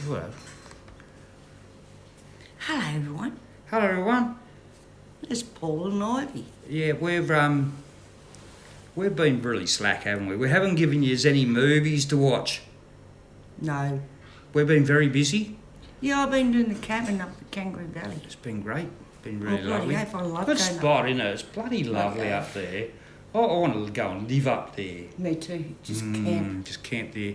Well, Hello, everyone. hello everyone. It's Paul and Ivy. Yeah, we've been really slack, haven't we? We haven't given you any movies to watch. No. We've been very busy. Yeah, I've been doing the cabin up at Kangaroo Valley. It's been great. Been really Oh, bloody lovely. oath, I love Good going up. spot, isn't it? It's bloody lovely up there. I want to go and live up there. Me too. Just camp. Just camp there.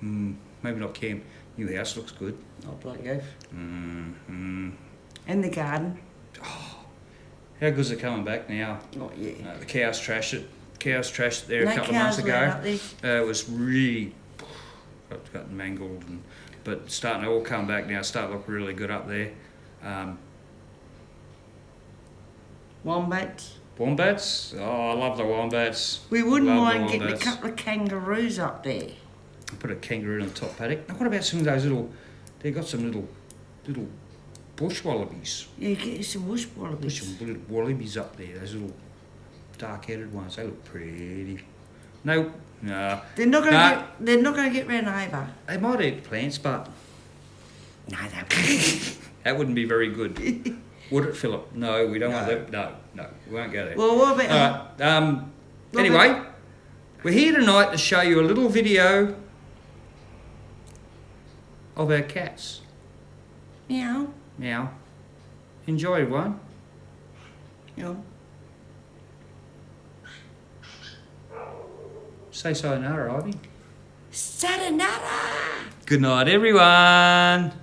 Maybe not camp. New house looks good. Oh, bloody oath. Mm. And the garden. How good's it coming back now? Oh, yeah. The cows trashed it. Cows trashed it there No a couple of months cows ago. allowed up there. It was really got mangled, but it's starting to all come back now. Start to look really good up there. Wombats. Wombats. Oh, I love the wombats. We wouldn't Love the mind getting a wombats. couple of kangaroos up there. Put a kangaroo in the top paddock. Now, what about some of those little? They got some little bush wallabies. Yeah, get you some bush There's wallabies. some little wallabies up there. Those little dark-headed ones. They look pretty. No, nah. They're not gonna Nah. get. They're not gonna get ran over. They might eat plants, but No, they won't. that wouldn't be very good. Would it, Philip? No, we don't want that. No, we won't go there. Well, what about? All right. What Anyway, about- we're here tonight to show you a little video of our cats. Meow. Meow. Enjoy, everyone. Meow. Say sayonara, Ivy. Sayonara. Good night, everyone.